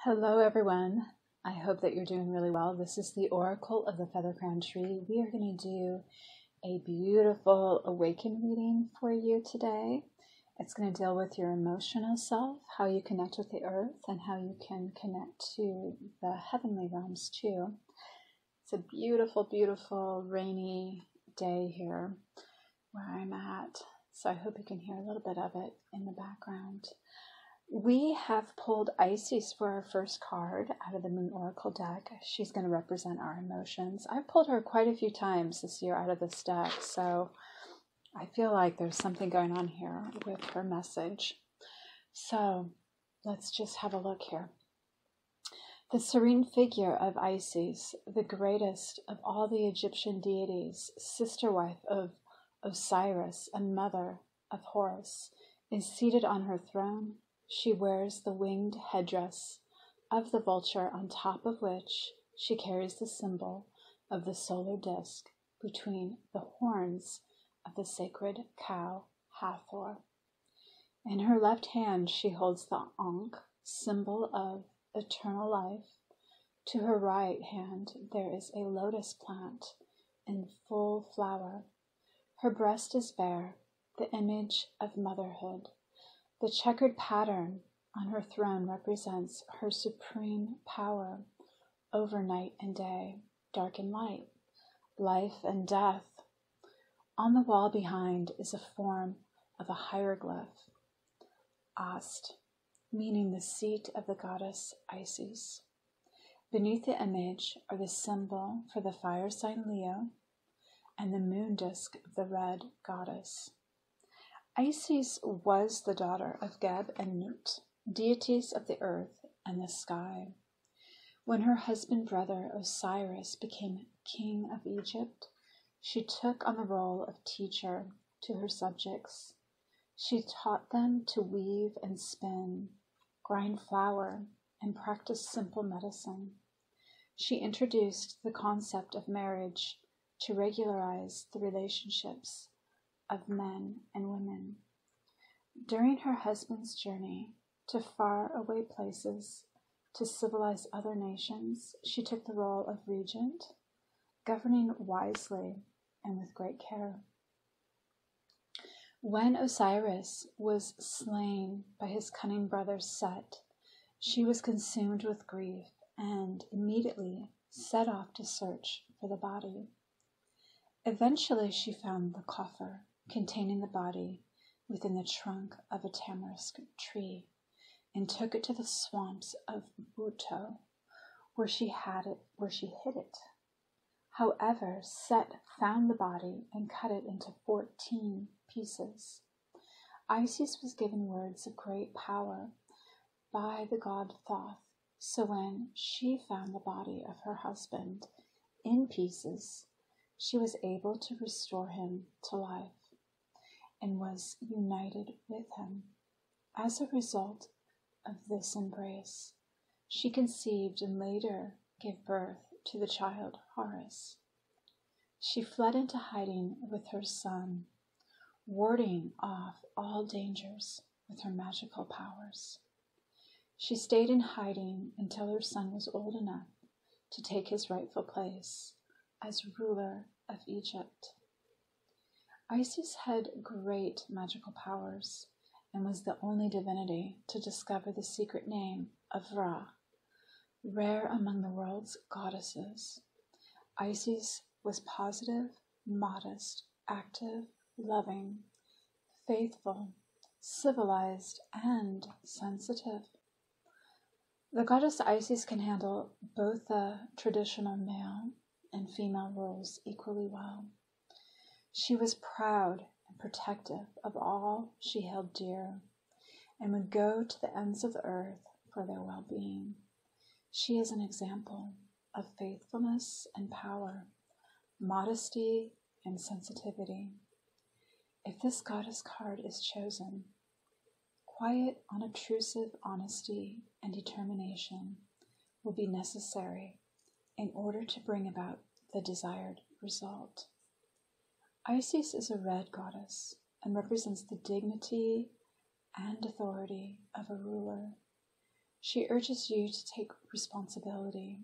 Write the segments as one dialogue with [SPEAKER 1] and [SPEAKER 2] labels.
[SPEAKER 1] Hello everyone. I hope that you're doing really well. This is the Oracle of the Feather Crown Tree. We are going to do a beautiful awaken reading for you today. It's going to deal with your emotional self, how you connect with the earth, and how you can connect to the heavenly realms too. It's a beautiful, beautiful rainy day here where I'm at. So I hope you can hear a little bit of it in the background. We have pulled Isis for our first card out of the Moon Oracle deck. She's going to represent our emotions. I've pulled her quite a few times this year out of this deck, so I feel like there's something going on here with her message. So let's just have a look here. The serene figure of Isis, the greatest of all the Egyptian deities, sister wife of Osiris and mother of Horus, is seated on her throne. She wears the winged headdress of the vulture, on top of which she carries the symbol of the solar disk between the horns of the sacred cow Hathor. In her left hand she holds the Ankh, symbol of eternal life. To her right hand there is a lotus plant in full flower. Her breast is bare, the image of motherhood. The checkered pattern on her throne represents her supreme power over night and day, dark and light, life and death. On the wall behind is a form of a hieroglyph, Ast, meaning the seat of the goddess Isis. Beneath the image are the symbol for the fire sign Leo and the moon disk of the red goddess. Isis was the daughter of Geb and Nut, deities of the earth and the sky. When her husband-brother Osiris became king of Egypt, she took on the role of teacher to her subjects. She taught them to weave and spin, grind flour, and practice simple medicine. She introduced the concept of marriage to regularize the relationships of men and women. During her husband's journey to faraway places to civilize other nations, she took the role of regent, governing wisely and with great care. When Osiris was slain by his cunning brother Set, she was consumed with grief and immediately set off to search for the body. Eventually she found the coffer containing the body within the trunk of a tamarisk tree, and took it to the swamps of Buto, where she hid it. However, Set found the body and cut it into 14 pieces. Isis was given words of great power by the god Thoth, so when she found the body of her husband in pieces, she was able to restore him to life and was united with him. As a result of this embrace, she conceived and later gave birth to the child Horus. She fled into hiding with her son, warding off all dangers with her magical powers. She stayed in hiding until her son was old enough to take his rightful place as ruler of Egypt. Isis had great magical powers and was the only divinity to discover the secret name of Ra, rare among the world's goddesses. Isis was positive, modest, active, loving, faithful, civilized, and sensitive. The goddess Isis can handle both the traditional male and female roles equally well. She was proud and protective of all she held dear, and would go to the ends of the earth for their well-being. She is an example of faithfulness and power, modesty and sensitivity. If this goddess card is chosen, quiet, unobtrusive honesty and determination will be necessary in order to bring about the desired result. Isis is a red goddess and represents the dignity and authority of a ruler. She urges you to take responsibility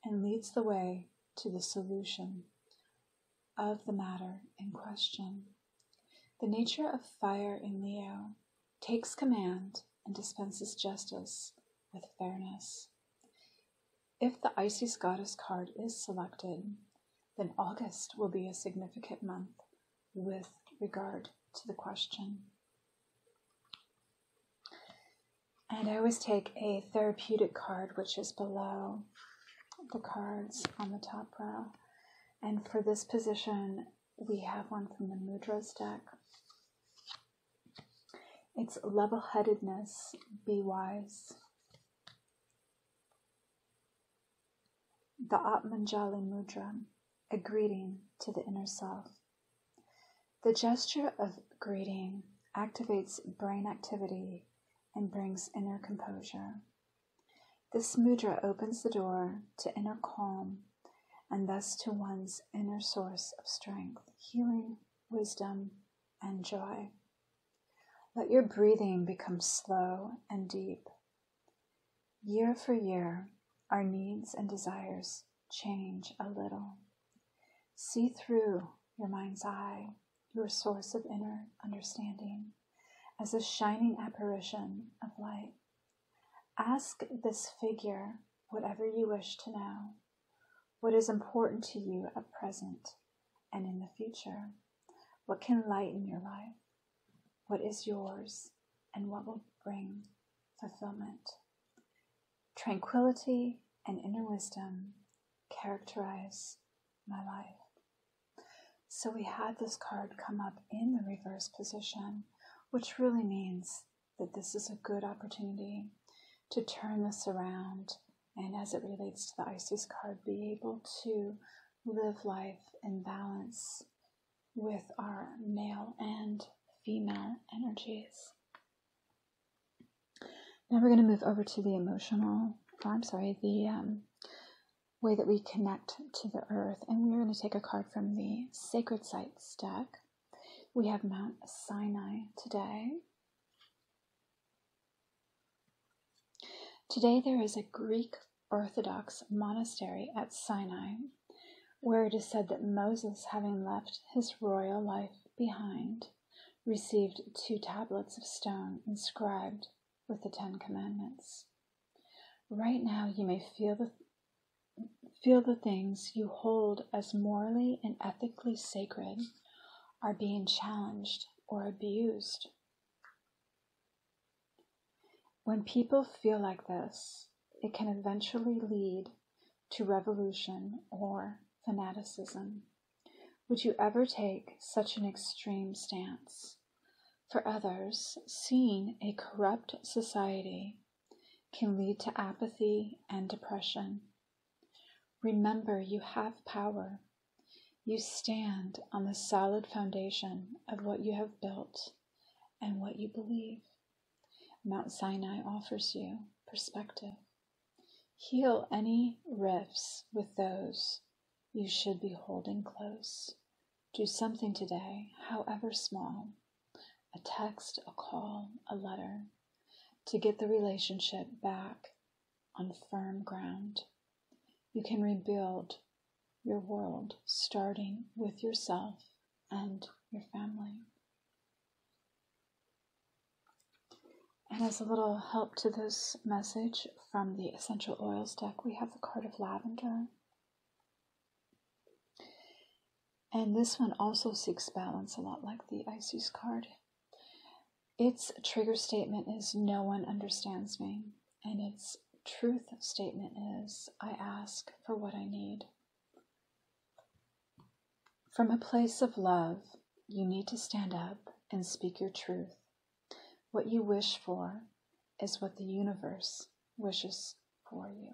[SPEAKER 1] and leads the way to the solution of the matter in question. The nature of fire in Leo takes command and dispenses justice with fairness. If the Isis Goddess card is selected, then August will be a significant month with regard to the question. And I always take a therapeutic card, which is below the cards on the top row. And for this position, we have one from the Mudras deck. It's level-headedness, be wise. The Atmanjali Mudra, a greeting to the inner self. The gesture of greeting activates brain activity and brings inner composure. This mudra opens the door to inner calm and thus to one's inner source of strength, healing, wisdom, and joy. Let your breathing become slow and deep. Year for year, our needs and desires change a little. See through your mind's eye, your source of inner understanding, as a shining apparition of light. Ask this figure whatever you wish to know, what is important to you at present and in the future, what can lighten your life, what is yours, and what will bring fulfillment. Tranquility and inner wisdom characterize my life. So we had this card come up in the reverse position, which really means that this is a good opportunity to turn this around, and as it relates to the Isis card, be able to live life in balance with our male and female energies. Now we're going to move over to the way that we connect to the earth, and we're going to take a card from the Sacred Sites deck. We have Mount Sinai today. Today there is a Greek Orthodox monastery at Sinai, where it is said that Moses, having left his royal life behind, received 2 tablets of stone inscribed with the 10 Commandments. Right now you may feel the things you hold as morally and ethically sacred are being challenged or abused. When people feel like this, it can eventually lead to revolution or fanaticism. Would you ever take such an extreme stance? For others, seeing a corrupt society can lead to apathy and depression. Remember, you have power. You stand on the solid foundation of what you have built and what you believe. Mount Sinai offers you perspective. Heal any rifts with those you should be holding close. Do something today, however small, a text, a call, a letter, to get the relationship back on firm ground. You can rebuild your world, starting with yourself and your family. And as a little help to this message from the Essential Oils deck, we have the card of Lavender. And this one also seeks balance, a lot like the Isis card. Its trigger statement is, no one understands me. And its truth statement is, I ask for what I need. From a place of love, you need to stand up and speak your truth. What you wish for is what the universe wishes for you.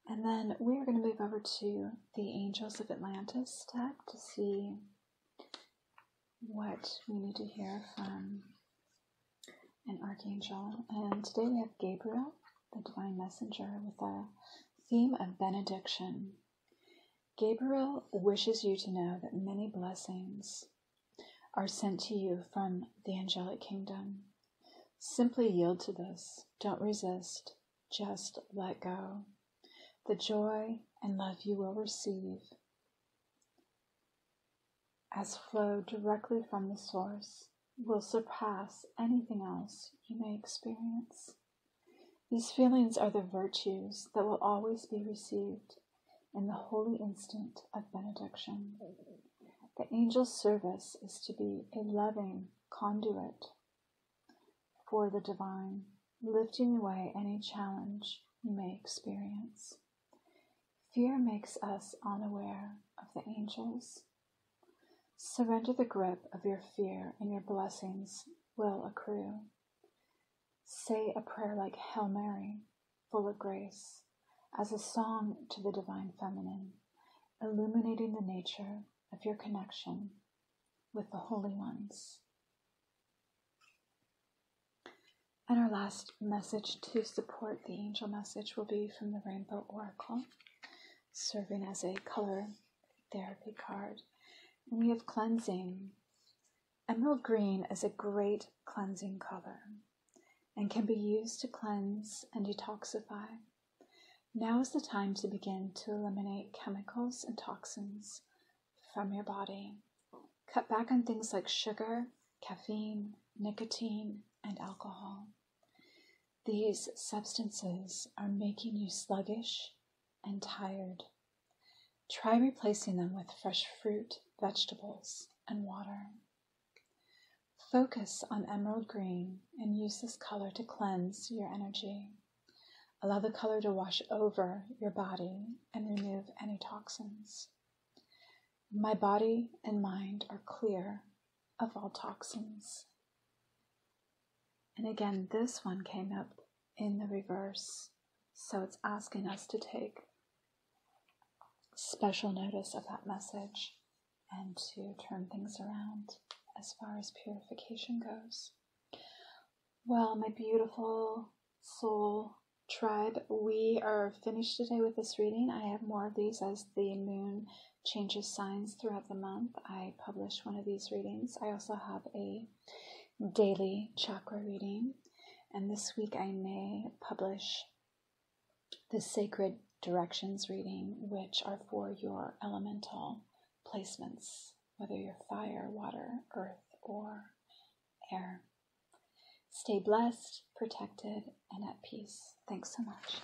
[SPEAKER 1] And then we are going to move over to the Angels of Atlantis deck to see what we need to hear from an archangel. And today we have Gabriel, the Divine Messenger, with a theme of benediction. Gabriel wishes you to know that many blessings are sent to you from the angelic kingdom. Simply yield to this. Don't resist. Just let go. The joy and love you will receive as flow directly from the source will surpass anything else you may experience. These feelings are the virtues that will always be received in the holy instant of benediction. The angel's service is to be a loving conduit for the divine, lifting away any challenge you may experience. Fear makes us unaware of the angels. Surrender the grip of your fear and your blessings will accrue. Say a prayer like Hail Mary, full of grace, as a song to the divine feminine, illuminating the nature of your connection with the holy ones. And our last message to support the angel message will be from the Rainbow Oracle, serving as a color therapy card. And we have cleansing. Emerald green is a great cleansing color and can be used to cleanse and detoxify. Now is the time to begin to eliminate chemicals and toxins from your body. Cut back on things like sugar, caffeine, nicotine, and alcohol. These substances are making you sluggish and tired. Try replacing them with fresh fruit, vegetables, and water. Focus on emerald green and use this color to cleanse your energy. Allow the color to wash over your body and remove any toxins. My body and mind are clear of all toxins. And again, this one came up in the reverse, so it's asking us to take special notice of that message and to turn things around as far as purification goes. Well, my beautiful soul tribe, we are finished today with this reading. I have more of these as the moon changes signs throughout the month. I publish one of these readings. I also have a daily chakra reading, and this week I may publish the sacred directions reading, which are for your elemental placements, whether you're fire, water, earth, or air. Stay blessed, protected, and at peace. Thanks so much.